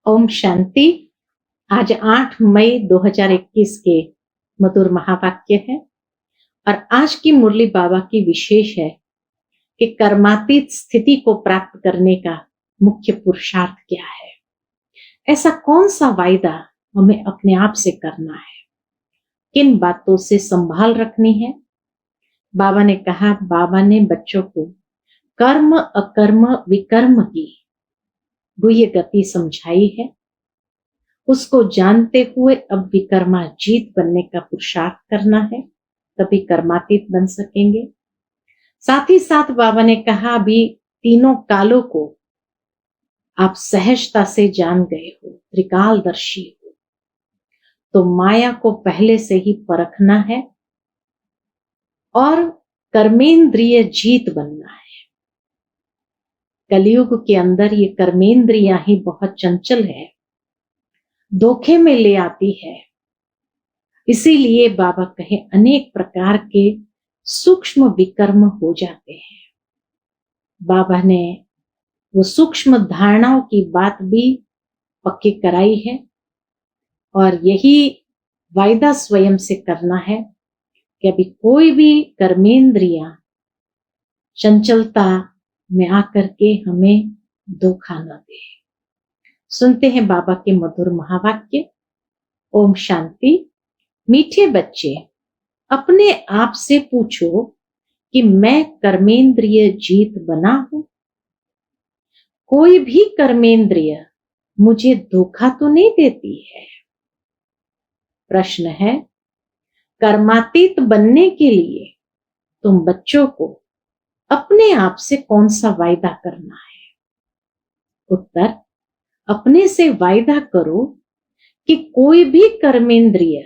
ओम शांति। आज 8 मई 2021 के मधुर महावाक्य है और आज की मुरली बाबा की विशेष है कि कर्मातीत स्थिति को प्राप्त करने का मुख्य पुरुषार्थ क्या है। ऐसा कौन सा वायदा हमें अपने आप से करना है, किन बातों से संभाल रखनी है। बाबा ने कहा, बाबा ने बच्चों को कर्म अकर्म विकर्म की गुह्य गति समझाई है। उसको जानते हुए अब विकर्माजीत बनने का पुरुषार्थ करना है, तभी कर्मातीत बन सकेंगे। साथ ही साथ बाबा ने कहा, अभी तीनों कालों को आप सहजता से जान गए हो, त्रिकालदर्शी हो, तो माया को पहले से ही परखना है और कर्मेंद्रिय जीत बनना है। कलयुग के अंदर ये कर्मेंद्रियां ही बहुत चंचल है, धोखे में ले आती है। इसीलिए बाबा कहे अनेक प्रकार के सूक्ष्म विकर्म हो जाते हैं। बाबा ने वो सूक्ष्म धारणाओं की बात भी पक्की कराई है और यही वायदा स्वयं से करना है कि अभी कोई भी कर्मेंद्रियां चंचलता में आकर के हमें धोखा न दे। सुनते हैं बाबा के मधुर महावाक्य। ओम शांति। मीठे बच्चे, अपने आप से पूछो कि मैं कर्मेंद्रिय जीत बना हूं। कोई भी कर्मेंद्रिय मुझे धोखा तो नहीं देती है। प्रश्न है, कर्मातीत बनने के लिए तुम बच्चों को अपने आप से कौन सा वायदा करना है? उत्तर, अपने से वायदा करो कि कोई भी कर्मेंद्रिय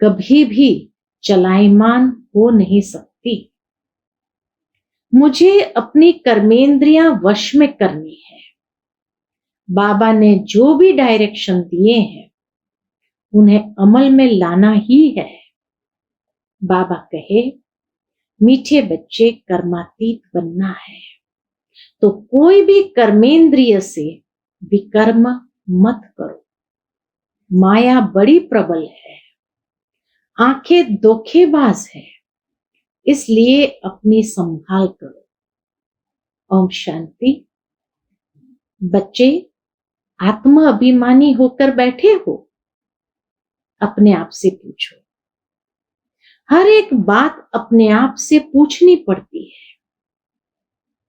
कभी भी चलायमान हो नहीं सकती। मुझे अपनी कर्मेंद्रियां वश में करनी है। बाबा ने जो भी डायरेक्शन दिए हैं उन्हें अमल में लाना ही है। बाबा कहे, मीठे बच्चे, कर्मातीत बनना है तो कोई भी कर्मेंद्रिय से विकर्म मत करो। माया बड़ी प्रबल है, आंखें धोखेबाज है, इसलिए अपनी संभाल करो। ओम शांति। बच्चे, आत्मा अभिमानी होकर बैठे हो? अपने आप से पूछो। हर एक बात अपने आप से पूछनी पड़ती है।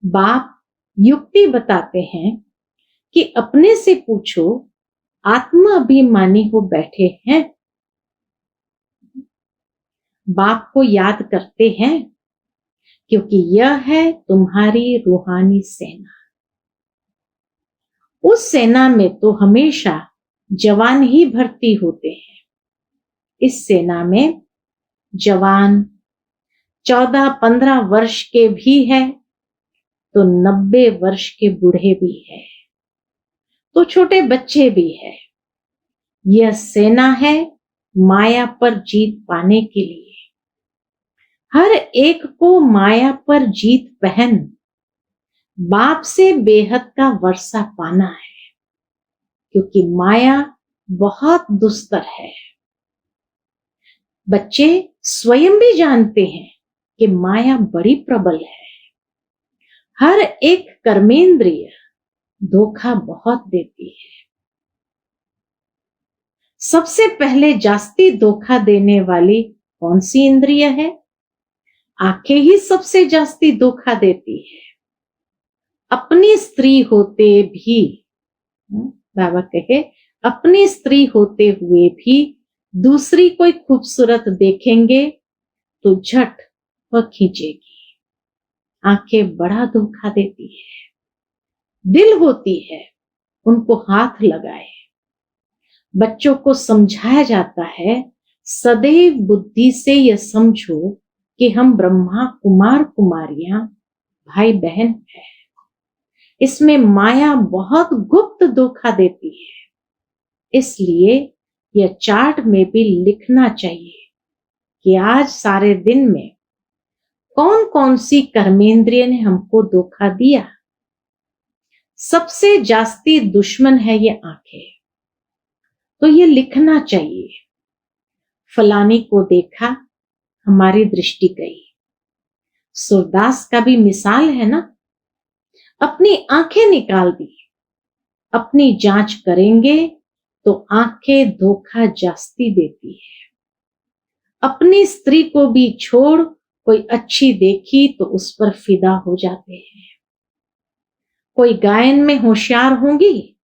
बाप युक्ति बताते हैं कि अपने से पूछो, आत्मा अभिमानी हो बैठे हैं? बाप को याद करते हैं क्योंकि यह है तुम्हारी रूहानी सेना। उस सेना में तो हमेशा जवान ही भर्ती होते हैं। इस सेना में जवान 14-15 वर्ष के भी है तो 90 वर्ष के बूढ़े भी है तो छोटे बच्चे भी है। यह सेना है माया पर जीत पाने के लिए। हर एक को माया पर जीत पहन बाप से बेहद का वर्षा पाना है, क्योंकि माया बहुत दुस्तर है। बच्चे स्वयं भी जानते हैं कि माया बड़ी प्रबल है। हर एक कर्मेंद्रिय धोखा बहुत देती है। सबसे पहले जास्ती धोखा देने वाली कौन सी इंद्रिय है? आंखें ही सबसे जास्ती धोखा देती है। अपनी स्त्री होते भी, बाबा कहे, अपनी स्त्री होते हुए भी दूसरी कोई खूबसूरत देखेंगे तो झट वह खींचेगी। आंखें बड़ा धोखा देती है। दिल होती है, उनको हाथ लगाए। बच्चों को समझाया जाता है, सदैव बुद्धि से यह समझो कि हम ब्रह्मा कुमार कुमारियां भाई बहन हैं। इसमें माया बहुत गुप्त धोखा देती है। इसलिए यह चार्ट में भी लिखना चाहिए कि आज सारे दिन में कौन कौन सी कर्मेंद्रिय ने हमको धोखा दिया। सबसे जास्ती दुश्मन है ये आंखें। तो ये लिखना चाहिए। फलानी को देखा, हमारी दृष्टि गई। सूरदास का भी मिसाल है ना, अपनी आंखें निकाल दी। अपनी जांच करेंगे तो आंखें धोखा जास्ती देती है। अपनी स्त्री को भी छोड़ कोई अच्छी देखी तो उस पर फिदा हो जाते हैं। कोई गायन में होशियार होंगी,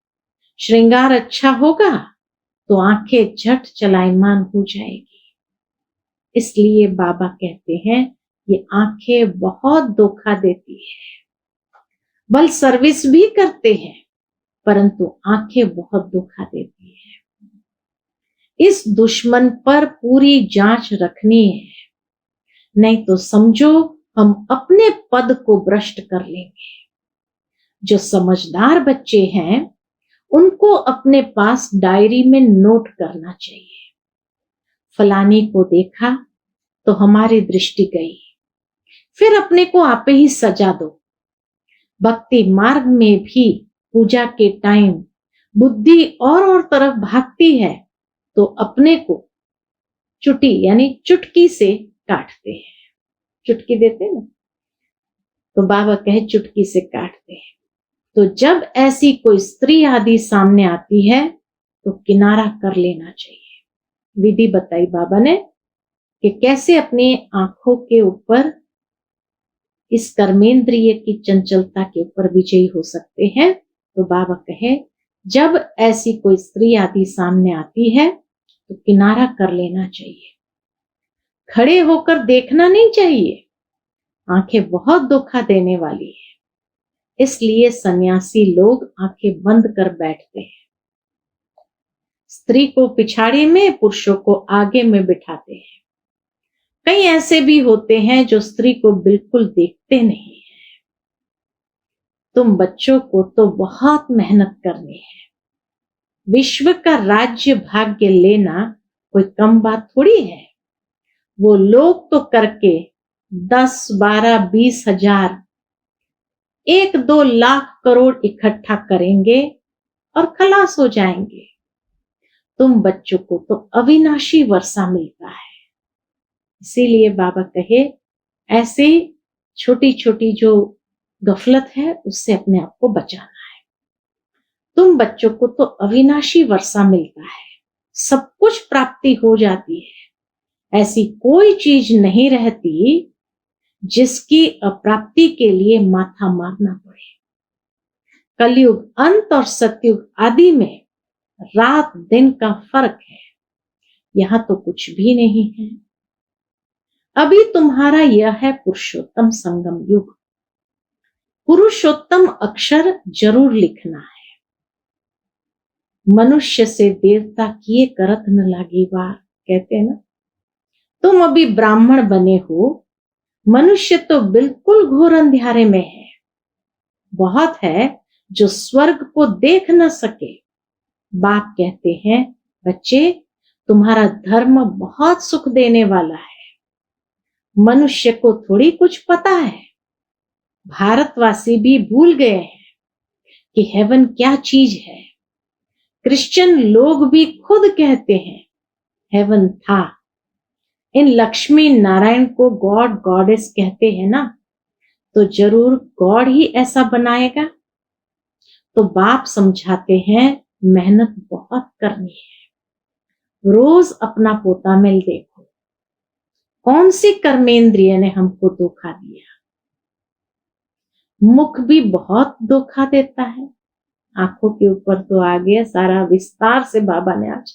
श्रृंगार अच्छा होगा तो आंखें झट चलायमान हो जाएगी। इसलिए बाबा कहते हैं ये आंखें बहुत धोखा देती है। बल सर्विस भी करते हैं परंतु आंखें बहुत धोखा देती है। इस दुश्मन पर पूरी जांच रखनी है, नहीं तो समझो हम अपने पद को भ्रष्ट कर लेंगे। जो समझदार बच्चे हैं उनको अपने पास डायरी में नोट करना चाहिए। फलानी को देखा तो हमारी दृष्टि गई। फिर अपने को आप ही सजा दो। भक्ति मार्ग में भी पूजा के टाइम बुद्धि और तरफ भागती है तो अपने को चुटी यानी चुटकी से काटते हैं। चुटकी देते हैं ना, तो बाबा कहे चुटकी से काटते हैं। तो जब ऐसी कोई स्त्री आदि सामने आती है तो किनारा कर लेना चाहिए। विधि बताई बाबा ने कि कैसे अपनी आंखों के ऊपर इस कर्मेंद्रिय की चंचलता के ऊपर विजयी हो सकते हैं। तो बाबा कहे जब ऐसी कोई स्त्री आदि सामने आती है तो किनारा कर लेना चाहिए। खड़े होकर देखना नहीं चाहिए, आंखें बहुत धोखा देने वाली है। इसलिए सन्यासी लोग आंखें बंद कर बैठते हैं। स्त्री को पिछाड़ी में, पुरुषों को आगे में बिठाते हैं। कई ऐसे भी होते हैं जो स्त्री को बिल्कुल देखते नहीं है। तुम बच्चों को तो बहुत मेहनत करनी है। विश्व का राज्य भाग्य लेना कोई कम बात थोड़ी है। वो लोग तो करके 10, 12, 20 हजार, 1-2 लाख करोड़ इकट्ठा करेंगे और खलास हो जाएंगे। तुम बच्चों को तो अविनाशी वर्षा मिलता है। इसीलिए बाबा कहे ऐसे छोटी छोटी जो गफलत है उससे अपने आप को बचाना है। तुम बच्चों को तो अविनाशी वर्षा मिलता है, सब कुछ प्राप्ति हो जाती है। ऐसी कोई चीज नहीं रहती जिसकी अप्राप्ति के लिए माथा मारना पड़े। कलयुग अंत और सतयुग आदि में रात दिन का फर्क है, यहां तो कुछ भी नहीं है। अभी तुम्हारा यह है पुरुषोत्तम संगम युग। पुरुषोत्तम अक्षर जरूर लिखना है। मनुष्य से देवता किए करत न लागी वार, कहते हैं ना। तुम अभी ब्राह्मण बने हो, मनुष्य तो बिल्कुल घोर अंधियारे में है। बहुत है जो स्वर्ग को देख न सके। बाप कहते हैं बच्चे तुम्हारा धर्म बहुत सुख देने वाला है। मनुष्य को थोड़ी कुछ पता है। भारतवासी भी भूल गए हैं कि हेवन क्या चीज है। क्रिश्चियन लोग भी खुद कहते हैं हेवन था। इन लक्ष्मी नारायण को गॉड गॉडेस कहते हैं ना, तो जरूर गॉड ही ऐसा बनाएगा। तो बाप समझाते हैं मेहनत बहुत करनी है। रोज अपना पोता मिल देखो, कौन सी कर्मेंद्रिय ने हमको धोखा दिया। मुख भी बहुत धोखा देता है। आंखों के ऊपर तो आ गया सारा विस्तार से बाबा ने आज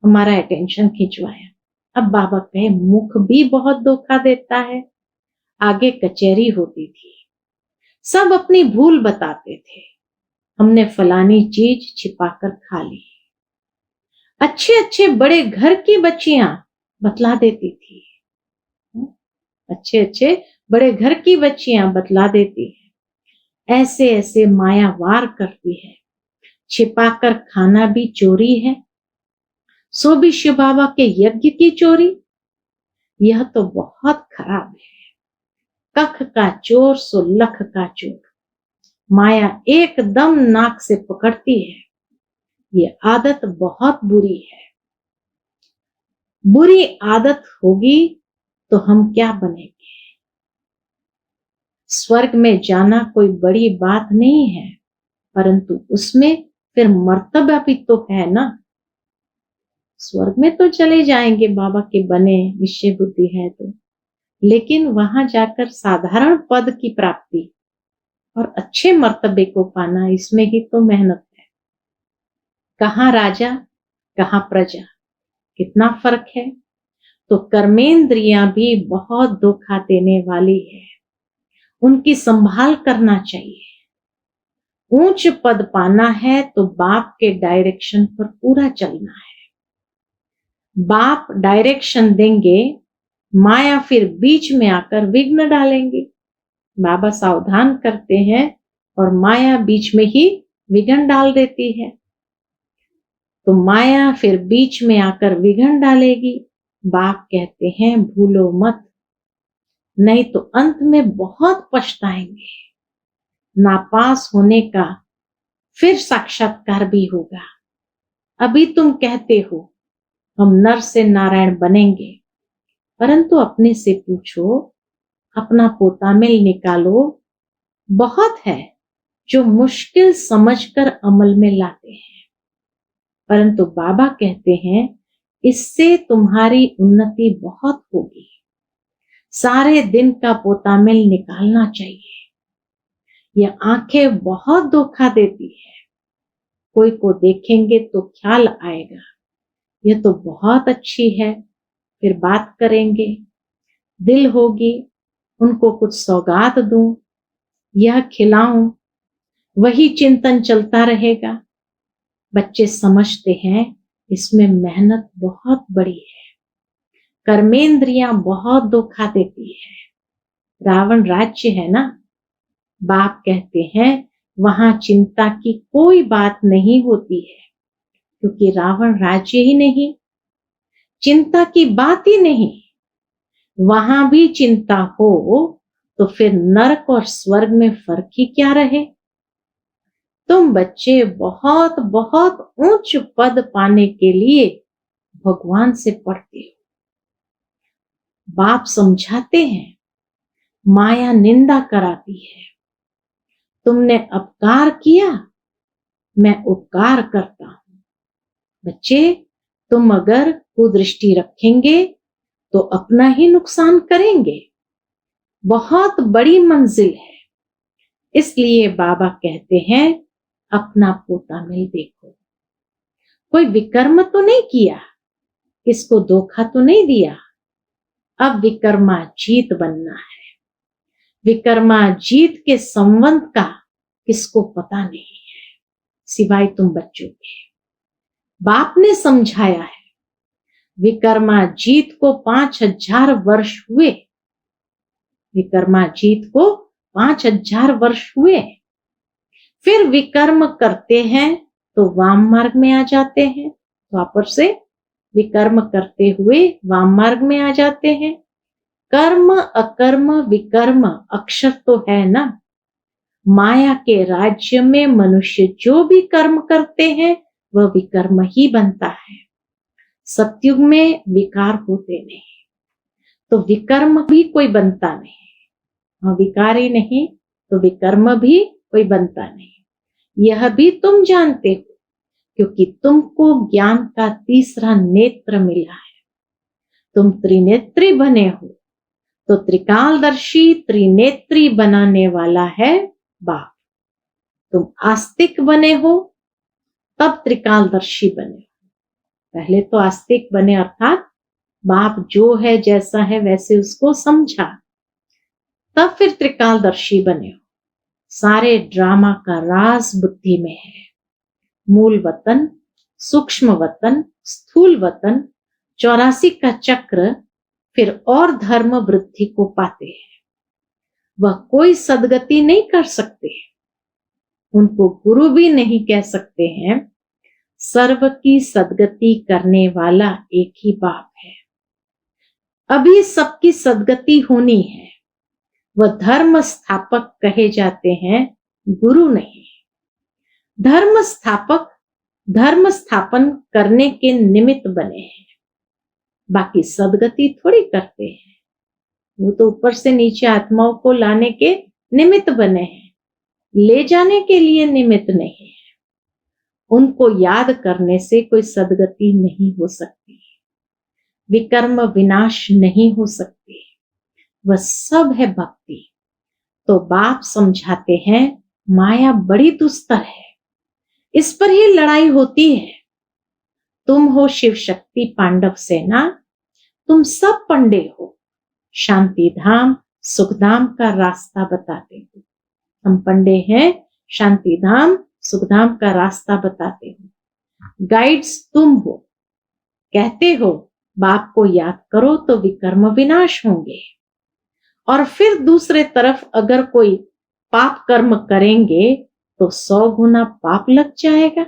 हमारा अटेंशन खिंचवाया। अब बाबा कहे मुख भी बहुत धोखा देता है। आगे कचहरी होती थी, सब अपनी भूल बताते थे। हमने फलानी चीज छिपाकर खा ली। अच्छे अच्छे बड़े घर की बच्चियां बतला देती थी। अच्छे अच्छे बड़े घर की बच्चियां बतला देती है। ऐसे ऐसे माया वार करती है। छिपाकर खाना भी चोरी है, सो भी शिव बाबा के यज्ञ की चोरी। यह तो बहुत खराब है। कख का चोर सो लख का चोर। माया एकदम नाक से पकड़ती है। ये आदत बहुत बुरी है। बुरी आदत होगी तो हम क्या बनेंगे? स्वर्ग में जाना कोई बड़ी बात नहीं है, परंतु उसमें फिर मर्तबा भी तो है ना। स्वर्ग में तो चले जाएंगे बाबा के बने, निश्चय बुद्धि है तो, लेकिन वहां जाकर साधारण पद की प्राप्ति और अच्छे मर्तबे को पाना, इसमें ही तो मेहनत है। कहाँ राजा कहाँ प्रजा, कितना फर्क है। तो कर्मेंद्रियां भी बहुत धोखा देने वाली है, उनकी संभाल करना चाहिए। ऊंच पद पाना है तो बाप के डायरेक्शन पर पूरा चलना है। बाप डायरेक्शन देंगे, माया फिर बीच में आकर विघ्न डालेंगे। बाबा सावधान करते हैं और माया बीच में ही विघ्न डाल देती है। तो माया फिर बीच में आकर विघ्न डालेगी। बाप कहते हैं भूलो मत, नहीं तो अंत में बहुत पछताएंगे। नापास होने का फिर साक्षात्कार भी होगा। अभी तुम कहते हो हम नर से नारायण बनेंगे, परंतु अपने से पूछो, अपना पोता मिल निकालो। बहुत है जो मुश्किल समझकर अमल में लाते हैं, परंतु बाबा कहते हैं इससे तुम्हारी उन्नति बहुत होगी। सारे दिन का पोता मिल निकालना चाहिए। यह आंखें बहुत धोखा देती है। कोई को देखेंगे तो ख्याल आएगा यह तो बहुत अच्छी है, फिर बात करेंगे। दिल होगी उनको कुछ सौगात दूं, यह खिलाऊं, वही चिंतन चलता रहेगा। बच्चे समझते हैं इसमें मेहनत बहुत बड़ी है। कर्मेंद्रियां बहुत धोखा देती है। रावण राज्य है ना, बाप कहते हैं वहां चिंता की कोई बात नहीं होती है, क्योंकि रावण राज्य ही नहीं, चिंता की बात ही नहीं। वहां भी चिंता हो तो फिर नरक और स्वर्ग में फर्क ही क्या रहे। तुम बच्चे बहुत बहुत ऊंच पद पाने के लिए भगवान से पढ़ते हो। बाप समझाते हैं माया निंदा कराती है। तुमने अपकार किया, मैं उपकार करता हूं। बच्चे तुम अगर कुदृष्टि रखेंगे तो अपना ही नुकसान करेंगे। बहुत बड़ी मंजिल है, इसलिए बाबा कहते हैं अपना पोता मिल देखो। कोई विकर्म तो नहीं किया, किसको धोखा तो नहीं दिया। अब विकर्मा जीत बनना है। विकर्मा जीत के संबंध का किसको पता नहीं है सिवाय तुम बच्चों के। बाप ने समझाया है विकर्मा जीत को 5000 वर्ष हुए। विकर्मा जीत को 5000 वर्ष हुए। फिर विकर्म करते हैं तो वाम मार्ग में आ जाते हैं, वापस से विकर्म करते हुए वाम मार्ग में आ जाते हैं। कर्म अकर्म विकर्म अक्षर तो है ना। माया के राज्य में मनुष्य जो भी कर्म करते हैं वह विकर्म ही बनता है। सतयुग में विकार होते नहीं, तो विकर्म भी कोई बनता नहीं। विकार ही नहीं तो विकर्म भी कोई बनता नहीं। यह भी तुम जानते हो, क्योंकि तुमको ज्ञान का तीसरा नेत्र मिला है। तुम त्रिनेत्री बने हो, तो त्रिकालदर्शी त्रिनेत्री बनाने वाला है बाप। तुम आस्तिक बने हो तब त्रिकालदर्शी बने हो। पहले तो आस्तिक बने, अर्थात बाप जो है जैसा है वैसे उसको समझा, तब फिर त्रिकालदर्शी बने हो। सारे ड्रामा का राज बुद्धि में है। मूल वतन, सूक्ष्म वतन, स्थूल वतन, 84 का चक्र, फिर और धर्म वृद्धि को पाते हैं। वह कोई सदगति नहीं कर सकते, उनको गुरु भी नहीं कह सकते हैं। सर्व की सदगति करने वाला एक ही बाप है। अभी सबकी सदगति होनी है। वह धर्म स्थापक कहे जाते हैं, गुरु नहीं। धर्म स्थापक धर्म स्थापन करने के निमित्त बने हैं, बाकी सदगति थोड़ी करते हैं। वो तो ऊपर से नीचे आत्माओं को लाने के निमित्त बने हैं, ले जाने के लिए निमित्त नहीं है। उनको याद करने से कोई सदगति नहीं हो सकती, विकर्म विनाश नहीं हो सकती, वह सब है भक्ति। तो बाप समझाते हैं माया बड़ी दुस्तर है, इस पर ही लड़ाई होती है। तुम हो शिव शक्ति पांडव सेना, तुम सब पंडे हो, शांति धाम सुखधाम का रास्ता बताते हो। हम पंडे हैं, शांति धाम सुखधाम का रास्ता बताते हो। गाइड्स तुम हो, कहते हो बाप को याद करो तो विकर्म विनाश होंगे। और फिर दूसरे तरफ अगर कोई पाप कर्म करेंगे तो 100 गुना पाप लग जाएगा।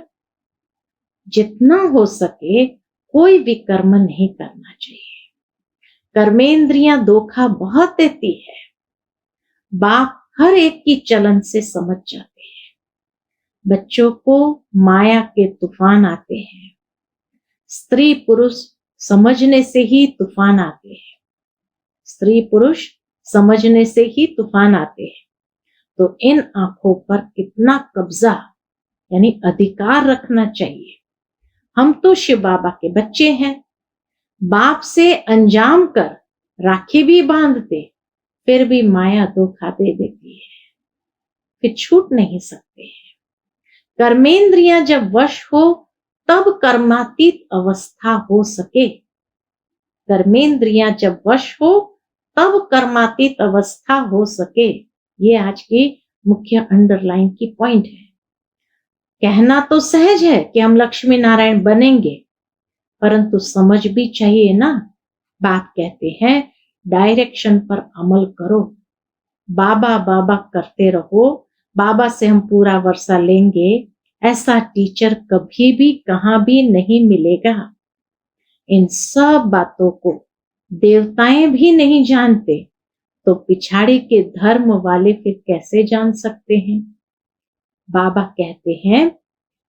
जितना हो सके कोई विकर्म नहीं करना चाहिए। कर्मेंद्रियां धोखा बहुत देती है, बाप हर एक की चलन से समझ जाते हैं। बच्चों को माया के तूफान आते हैं, स्त्री पुरुष समझने से ही तूफान आते हैं, स्त्री पुरुष समझने से ही तूफान आते हैं। तो इन आंखों पर कितना कब्जा यानी अधिकार रखना चाहिए। हम तो शिव बाबा के बच्चे हैं, बाप से अंजाम कर राखी भी बांधते, फिर भी माया धोखा दे देती है, फिर छूट नहीं सकते हैं। कर्मेंद्रियां जब वश हो तब कर्मातीत अवस्था हो सके। कर्मेंद्रियां जब वश हो तब कर्मातीत अवस्था हो सके। ये आज की मुख्य अंडरलाइन की पॉइंट है। कहना तो सहज है कि हम लक्ष्मी नारायण बनेंगे, परंतु समझ भी चाहिए ना। बाप कहते हैं डायरेक्शन पर अमल करो, बाबा बाबा करते रहो, बाबा से हम पूरा वर्षा लेंगे, ऐसा टीचर कभी भी कहां भी नहीं मिलेगा। इन सब बातों को देवताएं भी नहीं जानते, तो पिछाड़ी के धर्म वाले फिर कैसे जान सकते हैं। बाबा कहते हैं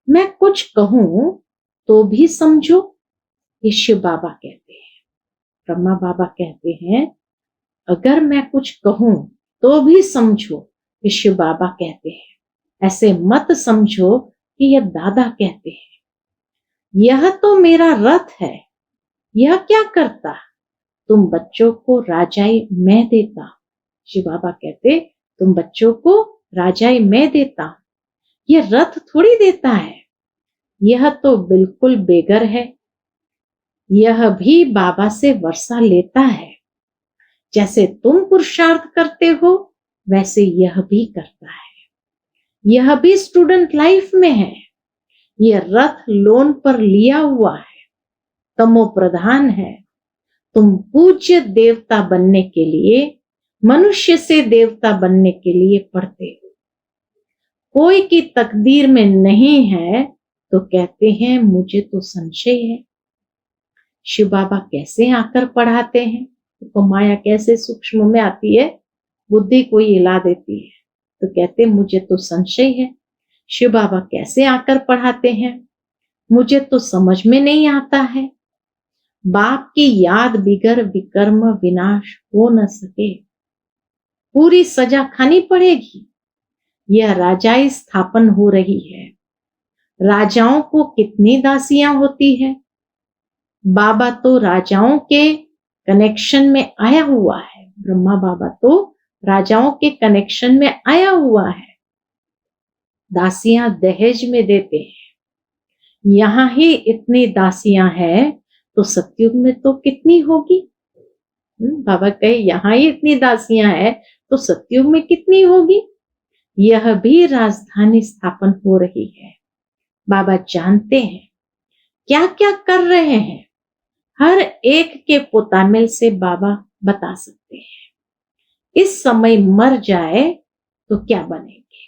मैं कुछ कहूं तो भी समझो, ये शिव बाबा कहते हैं। ब्रह्मा बाबा कहते हैं अगर मैं कुछ कहूं तो भी समझो, ये शिव बाबा कहते हैं। ऐसे मत समझो कि यह दादा कहते हैं। यह तो मेरा रथ है, यह क्या करता, तुम बच्चों को राजाई मैं देता। शिव बाबा कहते तुम बच्चों को राजाई मैं देता, यह रथ थोड़ी देता है, यह तो बिल्कुल बेगर है। यह भी बाबा से वर्षा लेता है, जैसे तुम पुरुषार्थ करते हो वैसे यह भी करता है। यह भी स्टूडेंट लाइफ में है, यह रथ लोन पर लिया हुआ है, तमो प्रधान है। तुम पूज्य देवता बनने के लिए, मनुष्य से देवता बनने के लिए पढ़ते हो। कोई की तकदीर में नहीं है तो कहते हैं मुझे तो संशय है। शिव बाबा कैसे आकर पढ़ाते हैं, तो माया कैसे सूक्ष्म में आती है, बुद्धि को हिला देती है। तो कहते मुझे तो संशय है। शिव बाबा कैसे आकर पढ़ाते हैं, मुझे तो समझ में नहीं आता है। बाप की याद बिगर विकर्म विनाश हो न सके, पूरी सजा खानी पड़ेगी। यह राजाई स्थापन हो रही है। राजाओं को कितनी दासियां होती है। बाबा तो राजाओं के कनेक्शन में आया हुआ है, ब्रह्मा बाबा तो राजाओं के कनेक्शन में आया हुआ है। दासियां दहेज में देते हैं। यहां ही इतनी दासियां हैं तो सतयुग में तो कितनी होगी। बाबा कहे यहां ही इतनी दासियां हैं तो सतयुग में कितनी होगी। यह भी राजधानी स्थापन हो रही है। बाबा जानते हैं क्या क्या कर रहे हैं, हर एक के पोतामिल से बाबा बता सकते हैं। इस समय मर जाए तो क्या बनेंगे।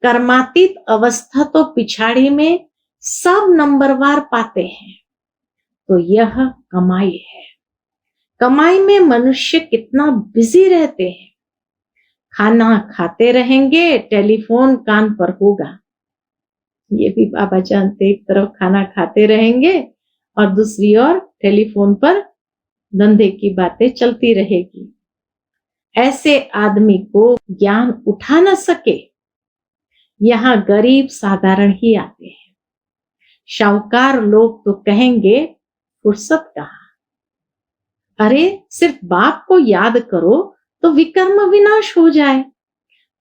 कर्मातीत अवस्था तो पिछाड़ी में सब नंबरवार पाते हैं, तो यह कमाई है। कमाई में मनुष्य कितना बिजी रहते हैं। खाना खाते रहेंगे, टेलीफोन कान पर होगा, ये भी बाबा जानते, एक तरफ खाना खाते रहेंगे और दूसरी ओर टेलीफोन पर धंधे की बातें चलती रहेगी। ऐसे आदमी को ज्ञान उठा न सके। यहाँ गरीब साधारण ही आते हैं। शाहूकार लोग तो कहेंगे फुर्सत कहाँ। अरे सिर्फ बाप को याद करो तो विकर्म विनाश हो जाए।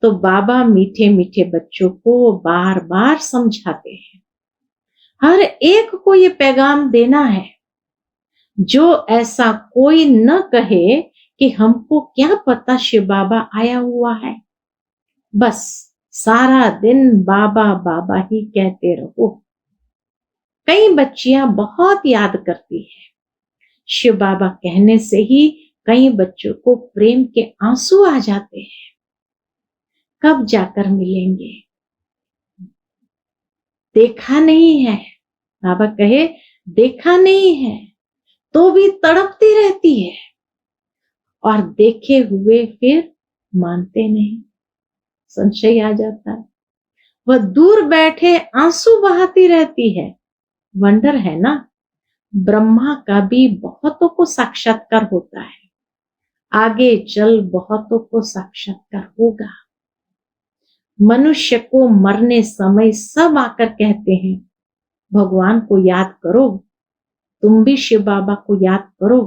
तो बाबा मीठे मीठे बच्चों को बार बार समझाते हैं। हर एक को ये पैगाम देना है, जो ऐसा कोई न कहे कि हमको क्या पता शिव बाबा आया हुआ है। बस सारा दिन बाबा बाबा ही कहते रहो। कई बच्चियां बहुत याद करती हैं। शिव बाबा कहने से ही कई बच्चों को प्रेम के आंसू आ जाते हैं। कब जाकर मिलेंगे? देखा नहीं है। बाबा कहे देखा नहीं है तो भी तड़पती रहती है, और देखे हुए फिर मानते नहीं। संशय आ जाता है। वह दूर बैठे आंसू बहाती रहती है। वंडर है ना, ब्रह्मा का भी बहुतों को साक्षात्कार होता है, आगे चल बहुतों को साक्षात्कार होगा। मनुष्य को मरने समय सब आकर कहते हैं भगवान को याद करो, तुम भी शिव बाबा को याद करो।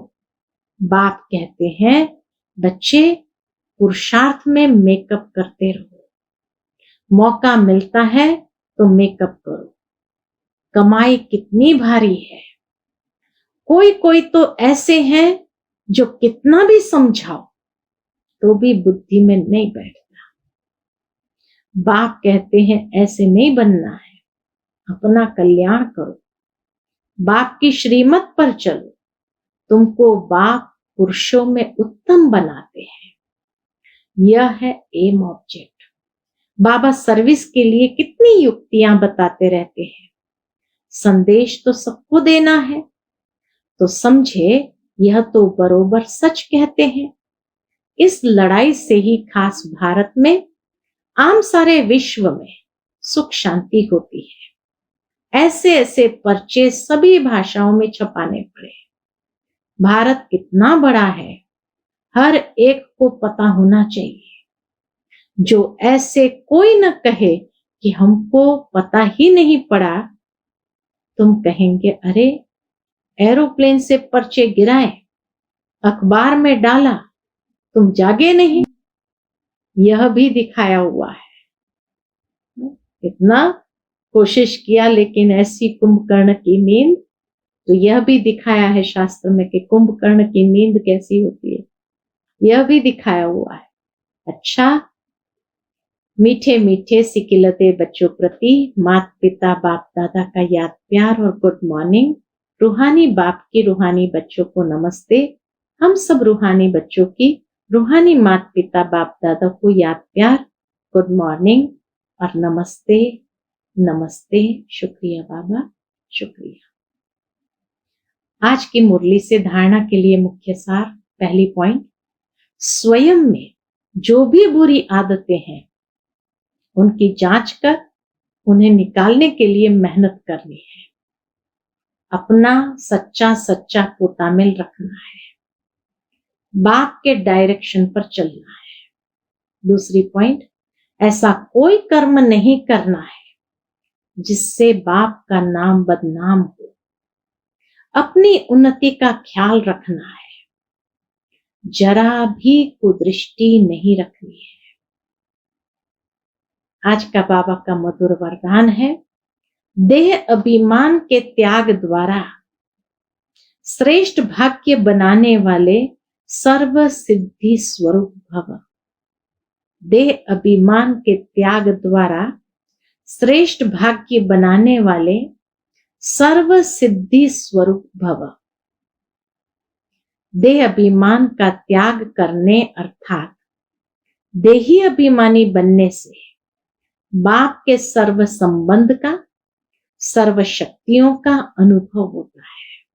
बाप कहते हैं बच्चे पुरुषार्थ में मेकअप करते रहो, मौका मिलता है तो मेकअप करो। कमाई कितनी भारी है। कोई कोई तो ऐसे हैं जो कितना भी समझाओ तो भी बुद्धि में नहीं बैठता। बाप कहते हैं ऐसे नहीं बनना है, अपना कल्याण करो, बाप की श्रीमत पर चलो। तुमको बाप पुरुषों में उत्तम बनाते हैं। यह है एम ऑब्जेक्ट। बाबा सर्विस के लिए कितनी युक्तियां बताते रहते हैं। संदेश तो सबको देना है, तो समझे यह तो बरोबर सच कहते हैं। इस लड़ाई से ही खास भारत में, आम सारे विश्व में सुख शांति होती है। ऐसे ऐसे पर्चे सभी भाषाओं में छपाने पड़े। भारत कितना बड़ा है, हर एक को पता होना चाहिए। जो ऐसे कोई न कहे कि हमको पता ही नहीं पड़ा, तुम कहेंगे अरे एरोप्लेन से पर्चे गिराए, अखबार में डाला, तुम जागे नहीं। यह भी दिखाया हुआ है। इतना कोशिश किया लेकिन ऐसी कुंभकर्ण की नींद, तो यह भी दिखाया है शास्त्र में कि कुंभकर्ण की नींद कैसी होती है, यह भी दिखाया हुआ है। अच्छा, मीठे मीठे सिकिलते बच्चों प्रति माता पिता बाप दादा का याद प्यार और गुड मॉर्निंग। रूहानी बाप की रूहानी बच्चों को नमस्ते। हम सब रूहानी बच्चों की रूहानी माता पिता बाप दादा को याद प्यार, गुड मॉर्निंग और नमस्ते नमस्ते। शुक्रिया बाबा, शुक्रिया। आज की मुरली से धारणा के लिए मुख्य सार। पहली पॉइंट, स्वयं में जो भी बुरी आदतें हैं उनकी जांच कर उन्हें निकालने के लिए मेहनत करनी है। अपना सच्चा सच्चा को तामिल रखना है, बाप के डायरेक्शन पर चलना है। दूसरी पॉइंट, ऐसा कोई कर्म नहीं करना है जिससे बाप का नाम बदनाम हो। अपनी उन्नति का ख्याल रखना है, जरा भी कुदृष्टि नहीं रखनी है। आज का बाबा का मधुर वरदान है, देह अभिमान के त्याग द्वारा श्रेष्ठ भाग्य बनाने वाले सर्व सिद्धि स्वरूप भव। देह अभिमान के त्याग द्वारा श्रेष्ठ भाग्य बनाने वाले सर्व सिद्धि स्वरूप भव। देह अभिमान का त्याग करने अर्थात देही अभिमानी बनने से बाप के सर्व संबंध का, सर्व शक्तियों का अनुभव होता है।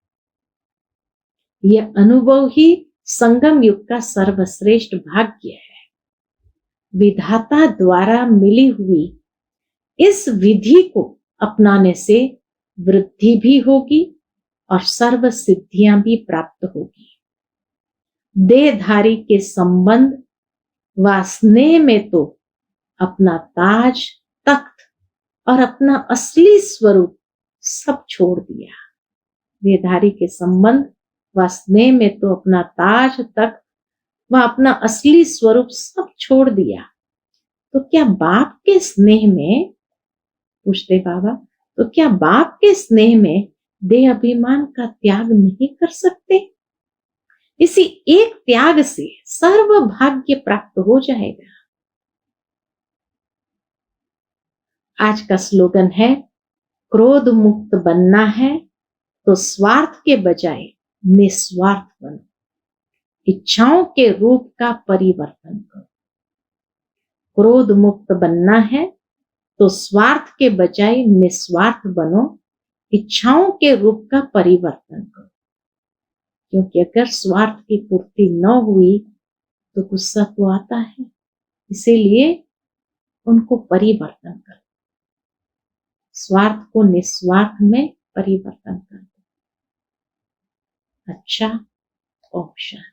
यह अनुभव ही संगम युग का सर्वश्रेष्ठ भाग्य है। विधाता द्वारा मिली हुई इस विधि को अपनाने से वृद्धि भी होगी और सर्व सिद्धियां भी प्राप्त होगी। देहधारी के संबंध व स्नेह में तो अपना ताज, तख्त और अपना असली स्वरूप सब छोड़ दिया। देहधारी के संबंध व स्नेह में तो अपना ताज, तख्त व अपना असली स्वरूप सब छोड़ दिया। तो क्या बाप के स्नेह में, पूछते बाबा, तो क्या बाप के स्नेह में देह अभिमान का त्याग नहीं कर सकते? इसी एक त्याग से सर्व भाग्य प्राप्त हो जाएगा। आज का स्लोगन है, क्रोध मुक्त बनना है तो स्वार्थ के बजाय निस्वार्थ बनो, इच्छाओं के रूप का परिवर्तन करो। क्रोध मुक्त बनना है तो स्वार्थ के बजाय निस्वार्थ बनो, इच्छाओं के रूप का परिवर्तन करो। क्योंकि अगर स्वार्थ की पूर्ति न हुई तो गुस्सा तो आता है, इसीलिए उनको परिवर्तन करो, स्वार्थ को निस्वार्थ में परिवर्तन करो। अच्छा, ओम शांति।